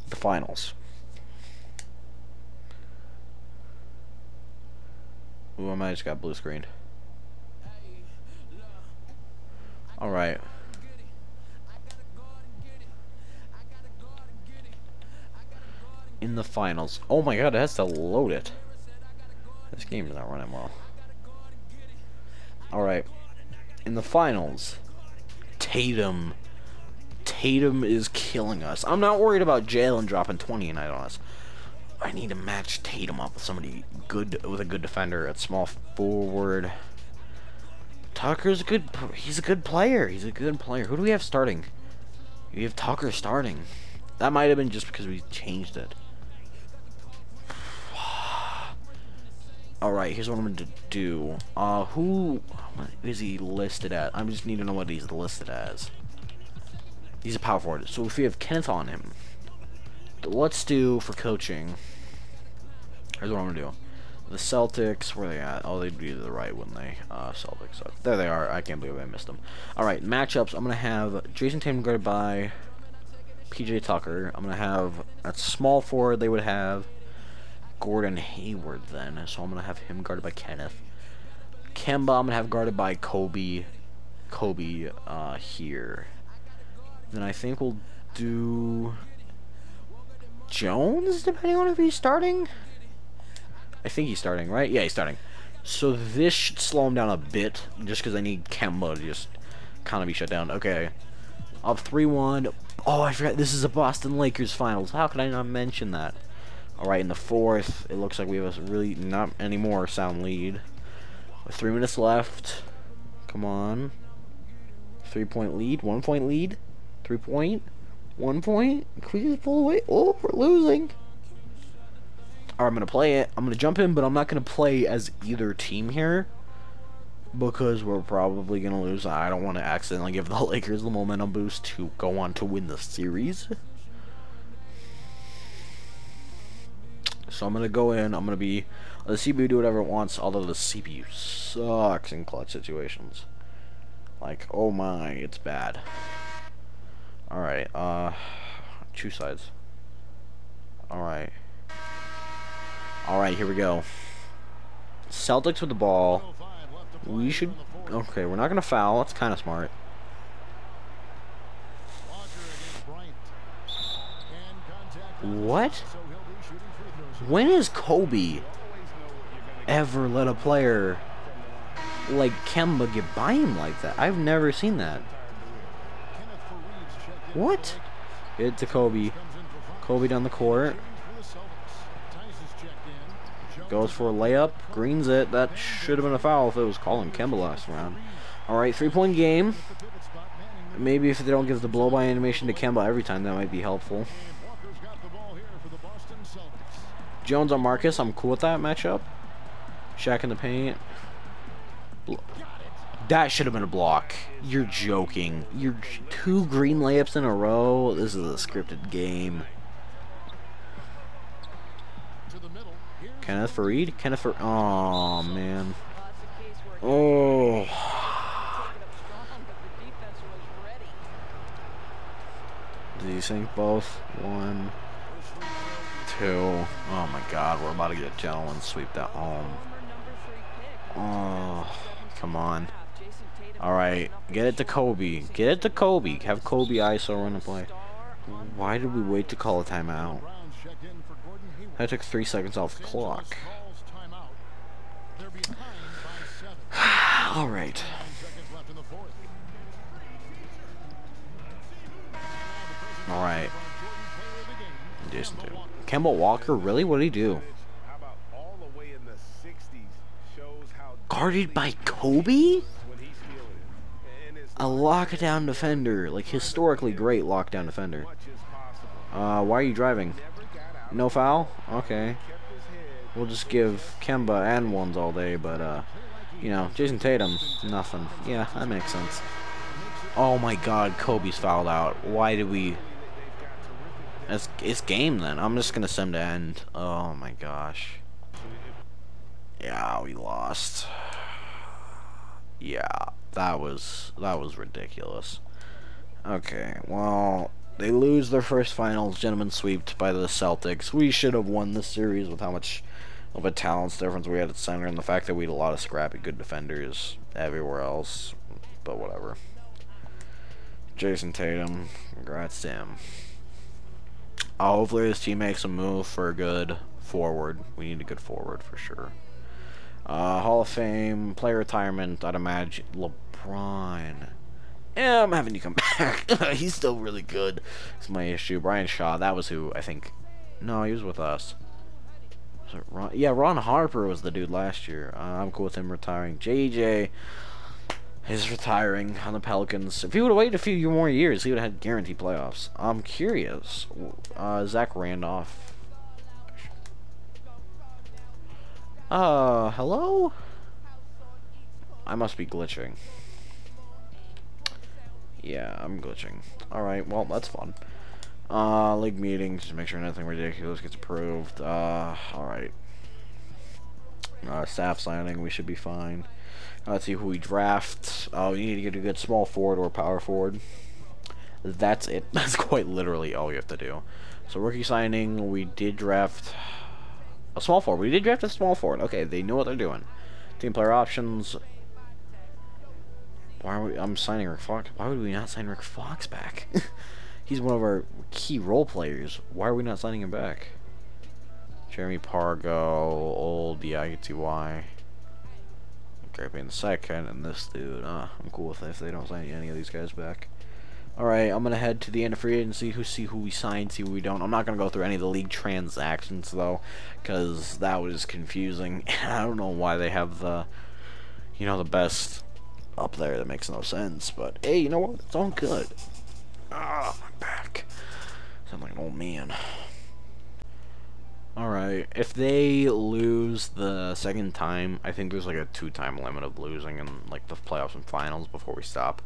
the finals? Ooh, I might just got blue screened. Alright. In the finals. Oh my god, it has to load it. This game is not running well. Alright. In the finals. Tatum is killing us. I'm not worried about Jalen dropping 20 a night on us. I need to match Tatum up with somebody good, with a good defender at small forward. Tucker's good. He's a good player. Who do we have starting? We have Tucker starting. That might have been just because we changed it. Alright, here's what I'm going to do. Who is he listed at? I just need to know what he's listed as. He's a power forward. So if we have Kenneth on him, let's do, for coaching, Here's what I'm gonna do. The Celtics, where they at? Oh, they'd be to the right, wouldn't they? Celtics. There they are. I can't believe I missed them. Alright, matchups. I'm gonna have Jason Tatum guarded by PJ Tucker. I'm gonna have at small forward they would have Gordon Hayward then. So I'm gonna have him guarded by Kenneth. Kemba I'm gonna have guarded by Kobe here. Then I think we'll do Jones, depending on if he's starting. I think he's starting, right? Yeah, he's starting. So this should slow him down a bit, just because I need Kemba to just kind of be shut down. Okay. Up 3-1. Oh, I forgot. This is a Boston Lakers finals. How could I not mention that? Alright, in the fourth, it looks like we have a really not anymore sound lead. With 3 minutes left. Come on. 3-point lead. 1-point lead. 3-point. 1 point. Please pull away. Oh, we're losing. Alright, I'm going to play it. I'm going to jump in, but I'm not going to play as either team here. Because we're probably going to lose. I don't want to accidentally give the Lakers the momentum boost to go on to win the series. So I'm going to go in. I'm going to be... The CPU do whatever it wants, although the CPU sucks in clutch situations. Like, oh my, it's bad. Alright, two sides. Alright. Alright, here we go. Celtics with the ball. We should... Okay, we're not going to foul. That's kind of smart. What? When has Kobe ever let a player like Kemba get by him like that? I've never seen that. What? Get it to Kobe. Kobe down the court. Goes for a layup. Greens it. That should have been a foul if it was calling Kemba last round. Alright, 3-point game. Maybe if they don't give the blow-by animation to Kemba every time, that might be helpful. Jones on Marcus. I'm cool with that matchup. Shaq in the paint. That should have been a block. You're joking. You're 2 green layups in a row. This is a scripted game. Kenneth Fareed? Kenneth Fareed. Oh, man. Oh. Do you think both? 1, 2. Oh, my God. We're about to get a gentleman sweep at home. Oh, come on. Alright. Get it to Kobe. Get it to Kobe. Have Kobe ISO run the play. Why did we wait to call a timeout? I took 3 seconds off the clock. Alright. Alright. Jason Tatum. Kemba Walker? Really? What did he do? Guarded by Kobe? A lockdown defender. Like, historically great lockdown defender. Why are you driving? No foul? Okay. We'll just give Kemba and ones all day, but, you know, Jason Tatum, nothing. Yeah, that makes sense. Oh my God, Kobe's fouled out. Why did we... It's game then. I'm just gonna sim to end. Oh my gosh. Yeah, we lost. Yeah, that was ridiculous. Okay, well, they lose their first finals, gentlemen swept by the Celtics. We should have won this series with how much of a talent difference we had at center and the fact that we had a lot of scrappy good defenders everywhere else. But whatever. Jason Tatum, congrats to him. Hopefully this team makes a move for a good forward. We need a good forward for sure. Hall of Fame, player retirement, I'd imagine LeBron. Yeah, I'm having you come back. He's still really good. It's my issue. Brian Shaw, that was who I think. No, he was with us. Was it Ron? Yeah, Ron Harper was the dude last year. I'm cool with him retiring. JJ is retiring on the Pelicans. If he would have waited a few more years, he would have had guaranteed playoffs. I'm curious. Zach Randolph. Hello? I must be glitching. Yeah, I'm glitching. Alright, well, that's fun. League meetings, to make sure nothing ridiculous gets approved. Alright. Staff signing, we should be fine. Let's see who we draft. Oh, we need to get a good small forward or power forward. That's it. That's quite literally all you have to do. So rookie signing, we did draft a small forward. We did draft a small forward. Okay, they know what they're doing. Team player options. Why are we? I'm signing Rick Fox. Why would we not sign Rick Fox back? He's one of our key role players. Why are we not signing him back? Jeremy Pargo, old. Yeah, I can see why. Grippy in the second, and this dude. I'm cool with it if they don't sign any of these guys back. Alright, I'm gonna head to the end of free agency, see who we sign, see who we don't. I'm not gonna go through any of the league transactions though, because that was confusing. I don't know why they have the, you know, the best up there. That makes no sense. But hey, you know what? It's all good. Ah, my back. Sound like an old man. Alright, if they lose the second time, I think there's like a 2-time limit of losing in like the playoffs and finals before we stop.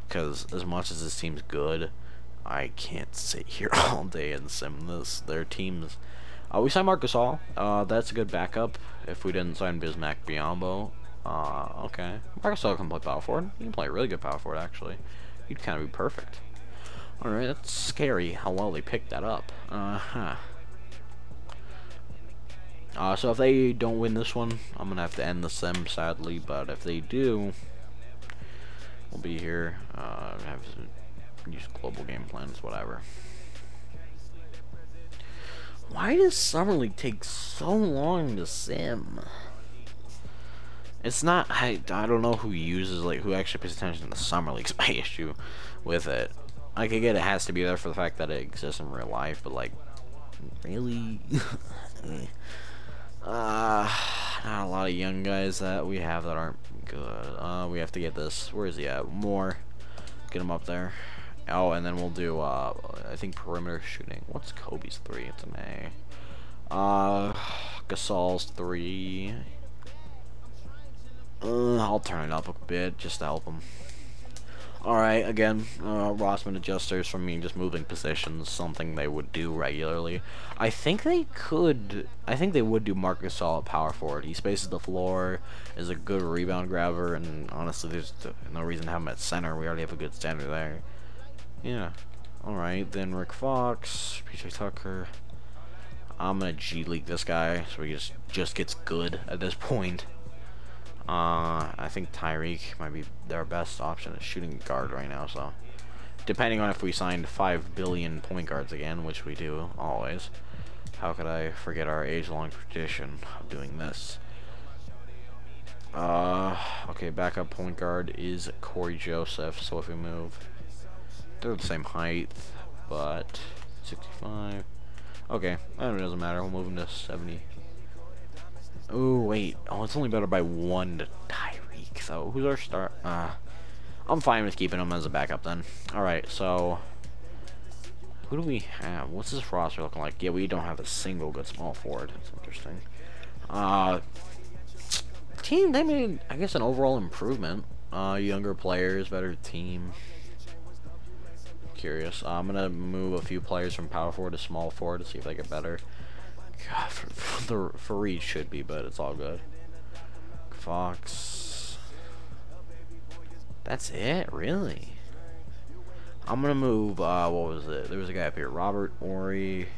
Because as much as this team's good, I can't sit here all day and sim this. Their teams. We signed Marc Gasol. That's a good backup. If we didn't sign Bismack Biyombo, okay. Marc Gasol can play power forward. He can play really good power forward actually. He'd kind of be perfect. All right, that's scary how well they picked that up. So if they don't win this one, I'm gonna have to end the sim sadly. But if they do, we'll be here. Have use global game plans, whatever. Why does Summer League take so long to sim? It's not. I don't know who uses who actually pays attention to the Summer League's my issue with it. I could get it has to be there for the fact that it exists in real life, but like, really. Not a lot of young guys that we have that aren't good. We have to get this. Where is he at? More. Get him up there. Oh, and then we'll do, I think perimeter shooting. What's Kobe's 3? It's an A. Gasol's 3. I'll turn it up a bit just to help him. Alright, again, Rossman adjusters from me just moving positions, something they would do regularly. I think they would do Marc Gasol at power forward. He spaces the floor, is a good rebound grabber, and honestly, there's no reason to have him at center. We already have a good center there. Yeah. Alright, then Rick Fox, PJ Tucker. I'm gonna G League this guy, so he just gets good at this point. I think Tyreek might be their best option at shooting guard right now, so depending on if we signed 5 billion point guards again, which we do always. How could I forget our age-long tradition of doing this? Okay, backup point guard is Corey Joseph, so if we move, they're the same height, but 65. Okay, that doesn't matter, we'll move him to 70. Oh wait, it's only better by 1 to Tyreek. So who's our start? I'm fine with keeping him as a backup then. All right, so who do we have? What's this roster looking like? Yeah, we don't have a single good small forward. That's interesting. Team, they made, I guess, an overall improvement. Younger players, better team. Curious. I'm gonna move a few players from power forward to small forward to see if they get better. God, for Reed should be, but it's all good. Fox. That's it, really. I'm gonna move. What was it? There was a guy up here, Robert Ory.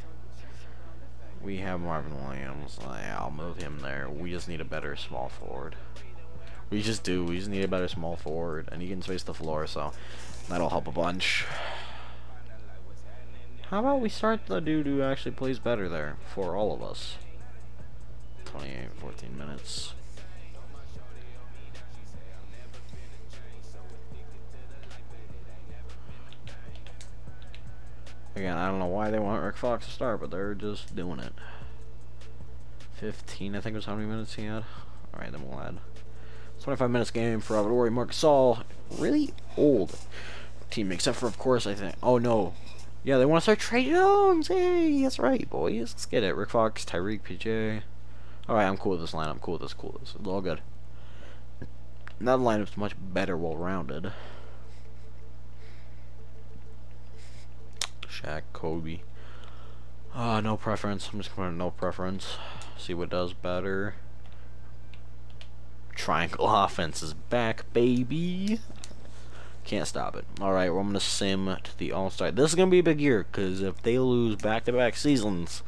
We have Marvin Williams. Yeah, I'll move him there. We just need a better small forward. We just do. We just need a better small forward, and he can space the floor, so that'll help a bunch. How about we start the dude who actually plays better there for all of us? 14 minutes. Again, I don't know why they want Rick Fox to start, but they're just doing it. 15, I think was how many minutes he had. Alright, then we'll add 25 minutes game for Robert Ory. Marc Gasol, really old team, except for, of course, I think. Oh no. Yeah, they want to start Trey Jones. Hey, that's right, boys. Let's get it. Rick Fox, Tyreek, PJ. Alright, I'm cool with this lineup. Cool with this. Cool with this. It's all good. Now the lineup's much better, well-rounded. Shaq, Kobe. No preference. I'm just going to no preference. See what does better. Triangle offense is back, baby. Can't stop it. Alright, well, I'm going to sim to the All-Star. This is going to be a big year, because if they lose back-to-back seasons,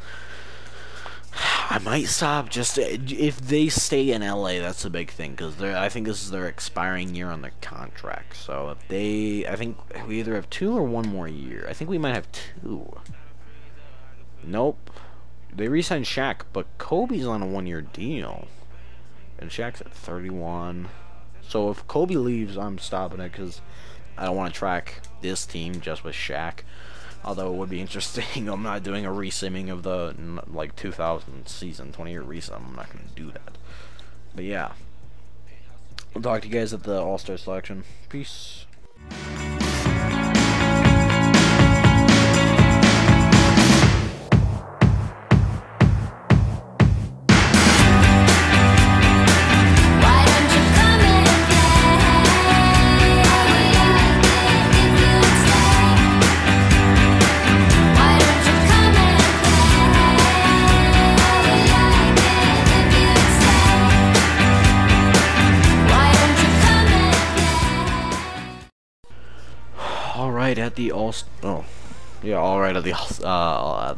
I might stop. Just if they stay in LA, that's a big thing, because I think this is their expiring year on their contract. So if they, I think we either have 2 or 1 more year. I think we might have 2. Nope. They re-signed Shaq, but Kobe's on a 1-year deal. And Shaq's at 31. So if Kobe leaves, I'm stopping it because I don't want to track this team just with Shaq. Although it would be interesting. I'm not doing a re-simming of the like 2000 season, 20-year re-sim. I'm not going to do that. But yeah. I'll talk to you guys at the All-Star selection. Peace. Alright at the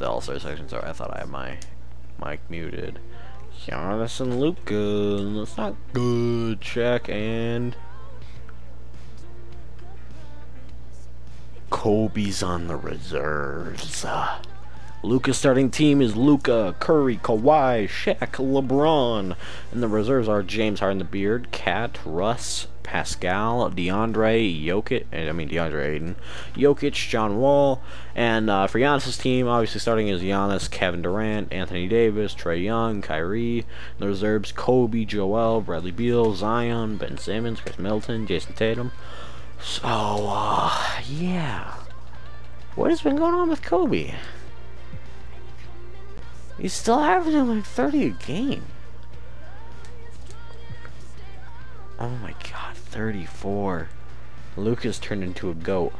All-Star section. Sorry, I thought I had my mic muted. Giannis and Luka. That's not good. Shaq and Kobe's on the reserves. Luka's starting team is Luka, Curry, Kawhi, Shaq, LeBron. And the reserves are James Harden the Beard, Cat, Russ, Pascal, DeAndre Ayton, Jokic, John Wall. And for Giannis' team, obviously starting is Giannis, Kevin Durant, Anthony Davis, Trae Young, Kyrie. The reserves, Kobe, Joel, Bradley Beal, Zion, Ben Simmons, Chris Middleton, Jason Tatum. So, yeah. What has been going on with Kobe? He's still averaging like 30 a game. Oh my god, 34. Luka's turned into a GOAT.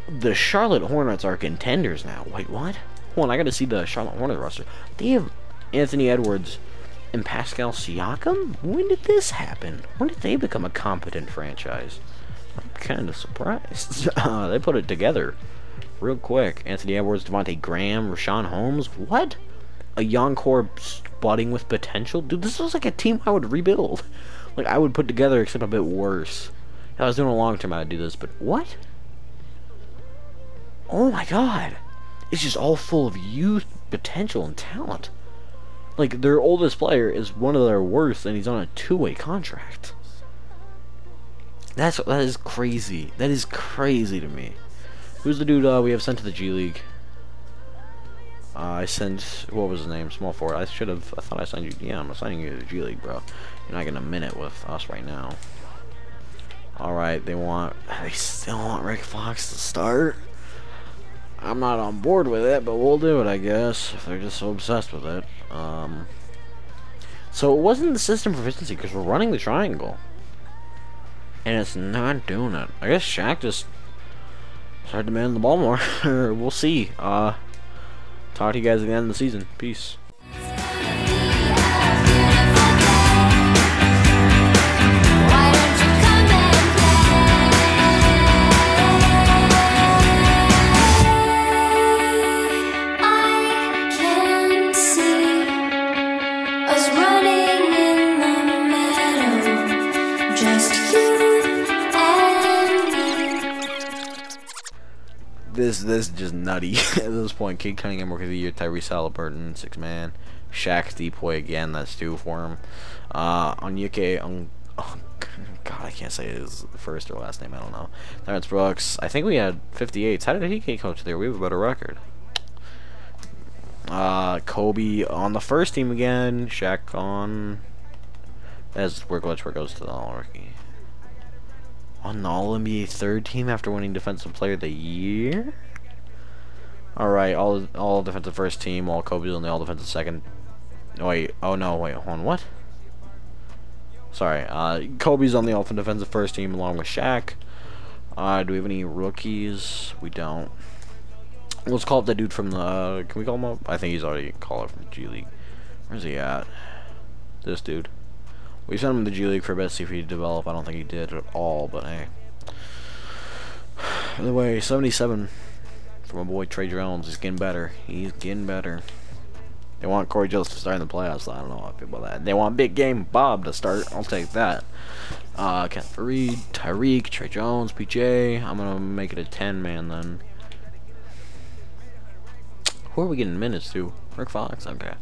The Charlotte Hornets are contenders now. Wait, what? Hold on, I gotta see the Charlotte Hornets roster. They have Anthony Edwards and Pascal Siakam? When did this happen? When did they become a competent franchise? I'm kind of surprised. They put it together real quick. Anthony Edwards, Devontae Graham, Rashawn Holmes. What? A young core budding with potential? Dude, this was like a team I would rebuild. Like, I would put together, except a bit worse. If I was doing a long term, I'd do this, but what? Oh my god. It's just all full of youth, potential, and talent. Like, their oldest player is one of their worst, and he's on a 2-way contract. That is crazy. That is crazy to me. Who's the dude we have sent to the G League? I sent, what was his name? Small forward. I thought I signed you. Yeah, I'm signing you to the G League, bro. You're not getting a minute with us right now. Alright, they still want Rick Fox to start. I'm not on board with it, but we'll do it, I guess, if they're just so obsessed with it. So it wasn't the system proficiency, because we're running the triangle. And it's not doing it. I guess Shaq just started demanding the ball more. We'll see. Talk to you guys at the end of the season. Peace. This is just nutty at this point. Cade Cunningham Rookie of the Year, Tyrese Halliburton, 6-man. Shaq Depoy again, that's 2 for him. Onyeka, oh god, I can't say his first or last name, I don't know. Terrence Brooks, I think we had 58s. How did he get coached there? We have a better record. Kobe on the first team again. Shaq on, as where goes to the All-Rookie. On the All-NBA third team after winning Defensive Player of the Year? Alright, all defensive first team, all Kobe's on the all defensive second. Wait, oh no, wait, hold on, what? Sorry, Kobe's on the all defensive first team along with Shaq. Do we have any rookies? We don't. Let's call up the dude from the, can we call him up? I think he's already called up from G League. Where's he at? This dude. We sent him to the G League for a bit, see if he'd develop. I don't think he did at all, but hey. By the way, 77 from my boy Trey Jones. He's getting better. He's getting better. They want Corey Jones to start in the playoffs. So I don't know how I feel about that. They want Big Game Bob to start. I'll take that. Ken Fareed, Tyreek, Trey Jones, PJ. I'm gonna make it a 10-man then. Who are we getting minutes to? Rick Fox. Okay.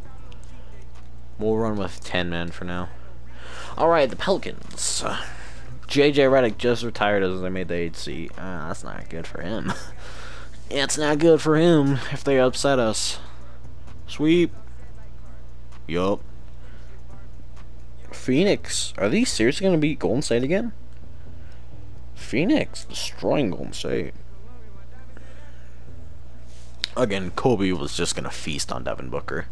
We'll run with 10 men for now. Alright, the Pelicans. JJ Redick just retired as they made the 8th seed. That's not good for him. It's not good for him if they upset us. Sweep. Yup. Phoenix. Are these seriously going to beat Golden State again? Phoenix destroying Golden State. Again, Kobe was just going to feast on Devin Booker.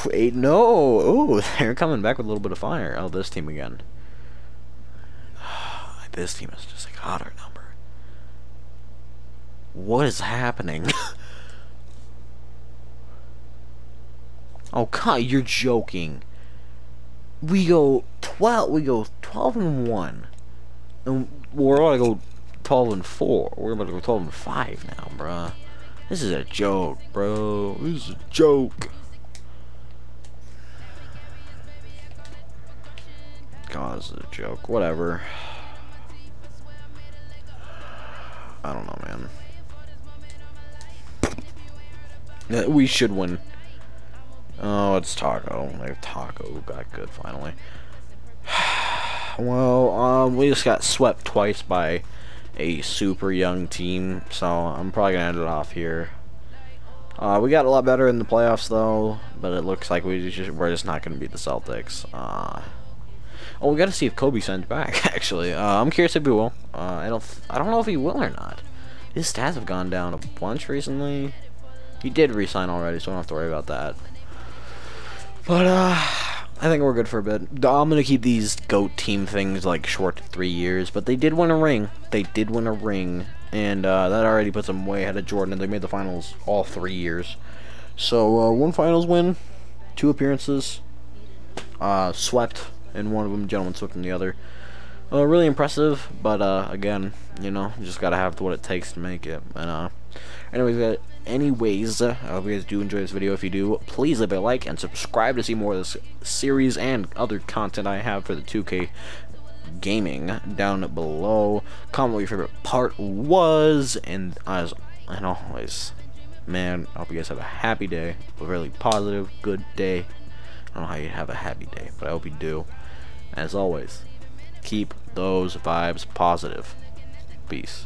Wait, no. Ooh, they're coming back with a little bit of fire. Oh, this team again. This team is just like hotter number. What is happening? Oh God, you're joking. We go 12-1. And we're about to go 12-4. We're about to go 12-5 now, bruh. This is a joke, bro. This is a joke. God, this is a joke. Whatever. I don't know, man. We should win. Oh, it's Taco. Taco got good finally. Well, we just got swept twice by a super young team, so I'm probably gonna end it off here. We got a lot better in the playoffs though, but it looks like we're just not gonna beat the Celtics. Oh, we gotta see if Kobe sends back. Actually, I'm curious if he will. I don't know if he will or not. His stats have gone down a bunch recently. He did resign already, so I don't have to worry about that. But I think we're good for a bit. I'm gonna keep these GOAT team things like short to 3 years, but they did win a ring. They did win a ring, and that already puts them way ahead of Jordan. And they made the finals all 3 years. So 1 finals win, 2 appearances, swept in one of them, gentlemen swept in the other. Really impressive, but again, you know, you just gotta have what it takes to make it. And anyways, I hope you guys do enjoy this video. If you do, please leave a like and subscribe to see more of this series and other content I have for the 2K gaming down below. Comment what your favorite part was, and as always, man, I hope you guys have a happy day, a really positive, good day. I don't know how you have a happy day, but I hope you do. As always, keep those vibes positive. Peace.